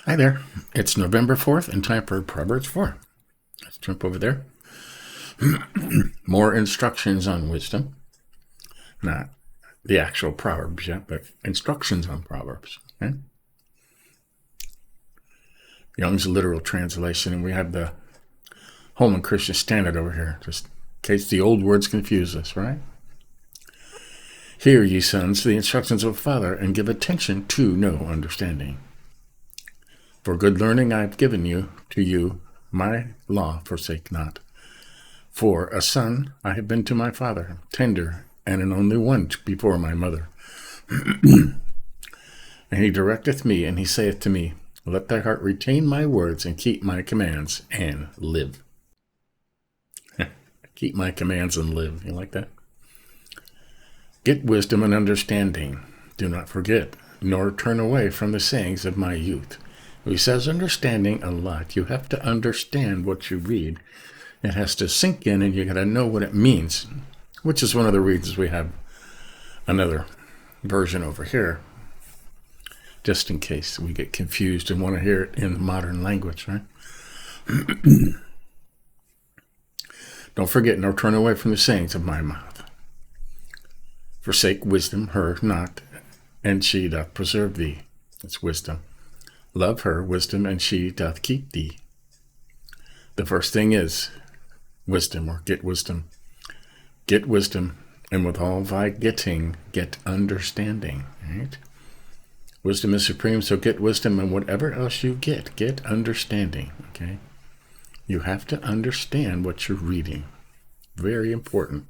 Hi there. It's November 4th and time for Proverbs 4. Let's jump over there. More instructions on wisdom. Not the actual Proverbs yet, but instructions on Proverbs. Okay? Young's literal translation, and we have the Holman Christian Standard over here, just in case the old words confuse us, right? Hear, ye sons, the instructions of a father, and give attention to know understanding. For good learning I have given to you, my law forsake not. For a son I have been to my father, tender, and an only one before my mother. And he directeth me, and he saith to me, let thy heart retain my words, and keep my commands, and live. Keep my commands and live. You like that? Get wisdom and understanding. Do not forget, nor turn away from the sayings of my youth. He says understanding a lot. You have to understand what you read. It has to sink in, and you got to know what it means, which is one of the reasons we have another version over here, just in case we get confused and want to hear it in the modern language, right? Don't forget, nor turn away from the sayings of my mouth. Forsake wisdom, her not, and she doth preserve thee. That's wisdom. Love her, wisdom, and she doth keep thee. The first thing is wisdom, or get wisdom. Get wisdom, and with all thy getting, get understanding. Right? Wisdom is supreme, so get wisdom, and whatever else you get understanding. Okay? You have to understand what you're reading. Very important.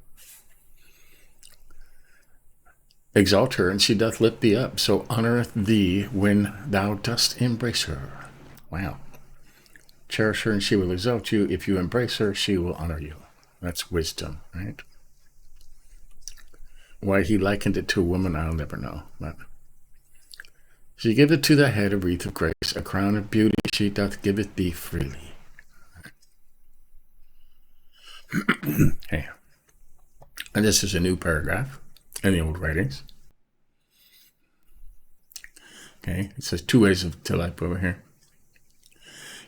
Exalt her, and she doth lift thee up, so honoreth thee when thou dost embrace her. Wow. Cherish her, and she will exalt you. If you embrace her, she will honor you. That's wisdom, right? Why he likened it to a woman, I'll never know. But she giveth to thy head a wreath of grace, a crown of beauty she doth giveth thee freely. Okay. And this is a new paragraph in the old writings. Okay, it says two ways to life over here.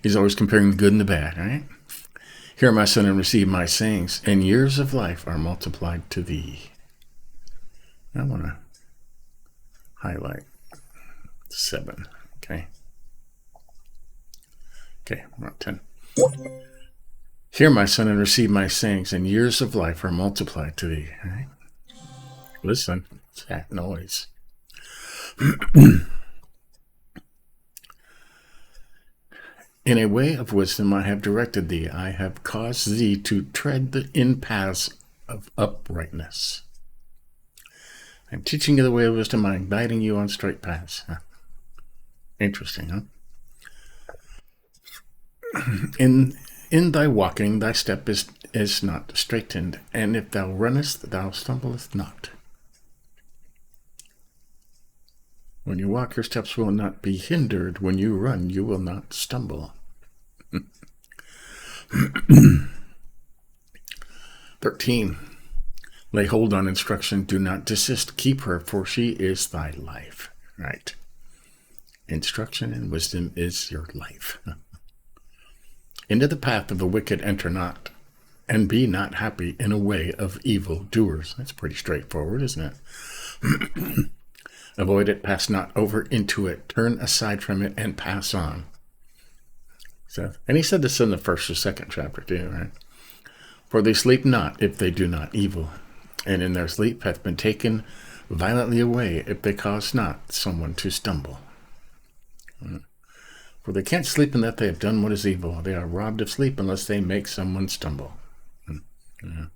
He's always comparing the good and the bad, right? Hear, my son, and receive my sayings, and years of life are multiplied to thee. I want to highlight 7, okay? Okay, we're on 10. Hear, my son, and receive my sayings, and years of life are multiplied to thee. Right? Listen, it's that noise. In a way of wisdom I have directed thee. I have caused thee to tread in paths of uprightness. I'm teaching you the way of wisdom. I'm guiding you on straight paths. Interesting, huh? In thy walking, thy step is not straitened, and if thou runnest, thou stumblest not. When you walk, your steps will not be hindered. When you run, you will not stumble. 13. Lay hold on instruction. Do not desist. Keep her, for she is thy life. Right. Instruction and wisdom is your life. Into the path of the wicked enter not, and be not happy in a way of evil doers. That's pretty straightforward, isn't it? Avoid it, pass not over into it, turn aside from it, and pass on. So, and he said this in the first or second chapter too, right? For they sleep not if they do not evil, and in their sleep hath been taken violently away if they cause not someone to stumble. For they can't sleep in that they have done what is evil. They are robbed of sleep unless they make someone stumble. Yeah.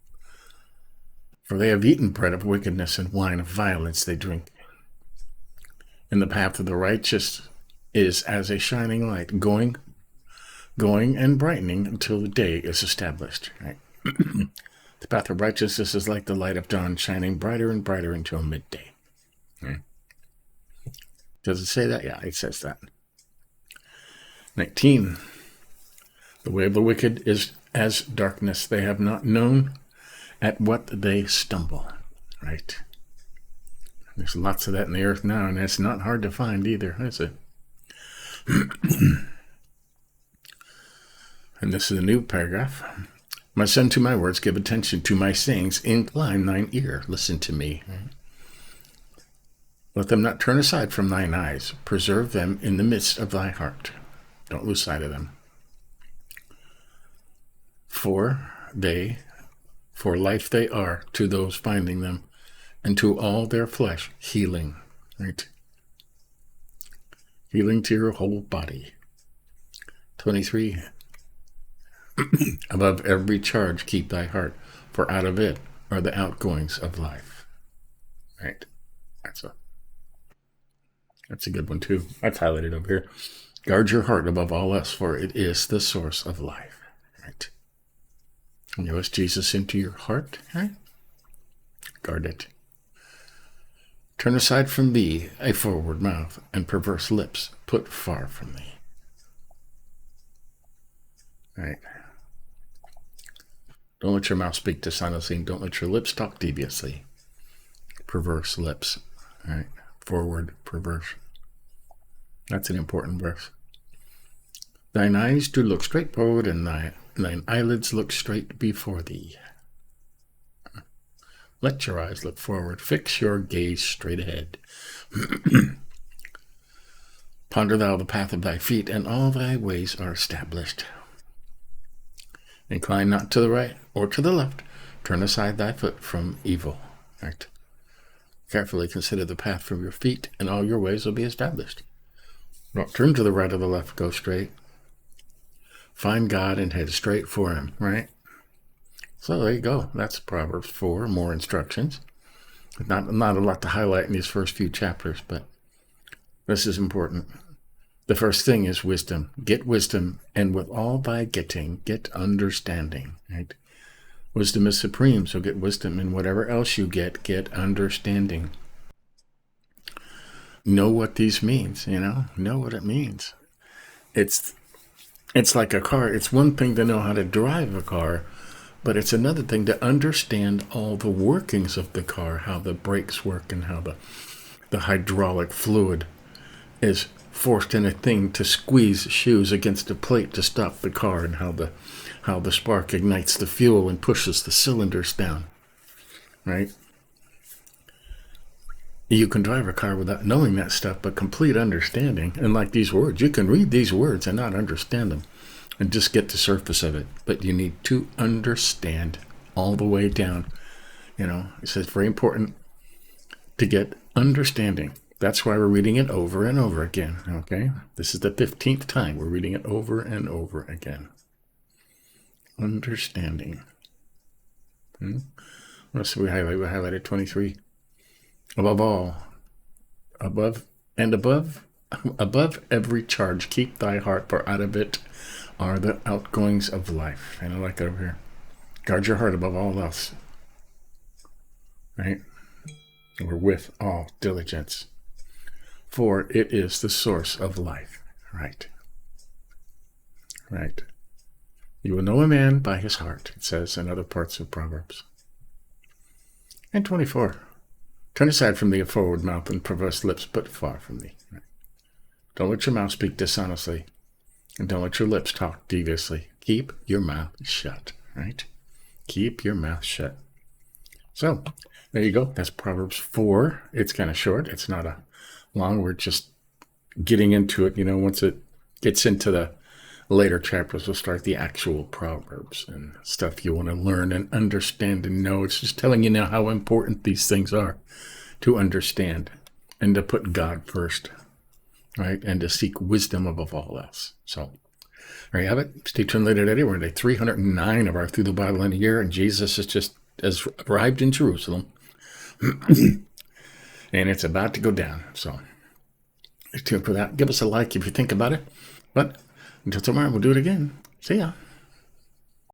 For they have eaten bread of wickedness, and wine of violence they drink. And the path of the righteous is as a shining light, going and brightening until the day is established. Right? The path of righteousness is like the light of dawn, shining brighter and brighter until midday. Okay. Does it say that? Yeah, it says that. 19. The way of the wicked is as darkness. They have not known at what they stumble. Right? There's lots of that in the earth now, and it's not hard to find either, is it? And this is a new paragraph. My son, to my words, give attention to my sayings. Incline thine ear. Listen to me. Let them not turn aside from thine eyes. Preserve them in the midst of thy heart. Don't lose sight of them. For life they are to those finding them, and to all their flesh healing. Right? Healing to your whole body. 23. Above every charge keep thy heart, for out of it are the outgoings of life. Right? That's a good one too. I've highlighted over here. Guard your heart above all else, for it is the source of life. Right? And you ask Jesus into your heart, right? Guard it. Turn aside from thee a forward mouth, and perverse lips put far from thee. Right? Don't let your mouth speak dishonestly. Don't let your lips talk deviously. Perverse lips. Right? Forward, perverse. That's an important verse. Thine eyes do look straight forward, and thine eyelids look straight before thee. Let your eyes look forward. Fix your gaze straight ahead. Ponder thou the path of thy feet, and all thy ways are established. Incline not to the right or to the left. Turn aside thy foot from evil. Right? Carefully consider the path from your feet, and all your ways will be established. Don't turn to the right or the left. Go straight. Find God and head straight for him. Right? So there you go. That's Proverbs 4. More instructions. Not a lot to highlight in these first few chapters, but this is important. The first thing is wisdom. Get wisdom, and with all thy getting, get understanding. Right? Wisdom is supreme, so get wisdom. And whatever else you get understanding. Know what these means, know what it means. It's like a car. It's one thing to know how to drive a car, but it's another thing to understand all the workings of the car, how the brakes work and how the hydraulic fluid is forced in a thing to squeeze shoes against a plate to stop the car, and how the spark ignites the fuel and pushes the cylinders down. Right? You can drive a car without knowing that stuff, but complete understanding. And like these words, you can read these words and not understand them and just get the surface of it. But you need to understand all the way down. It says very important to get understanding. That's why we're reading it over and over again. Okay? This is the 15th time we're reading it over and over again. Understanding. What else did we highlight? We highlighted 23. Above all, above every charge, keep thy heart, for out of it are the outgoings of life. And I like that over here. Guard your heart above all else. Right? Or with all diligence. For it is the source of life. Right? Right. You will know a man by his heart, it says in other parts of Proverbs. And 24. Turn aside from thee a forward mouth, and perverse lips put far from thee. Right? Don't let your mouth speak dishonestly, and don't let your lips talk deviously. Keep your mouth shut. Right? Keep your mouth shut. So, there you go. That's Proverbs 4. It's kind of short. It's not a long. We're just getting into it. Once it gets into the later chapters, we'll start the actual Proverbs and stuff you want to learn and understand and know. It's just telling you now how important these things are to understand and to put God first, right? And to seek wisdom above all else. So there you have it. Stay tuned later today. We're on day 309 of our Through the Bible in a Year, and Jesus has arrived in Jerusalem. And it's about to go down. So stay tuned for that. Give us a like if you think about it. But until tomorrow, we'll do it again. See ya.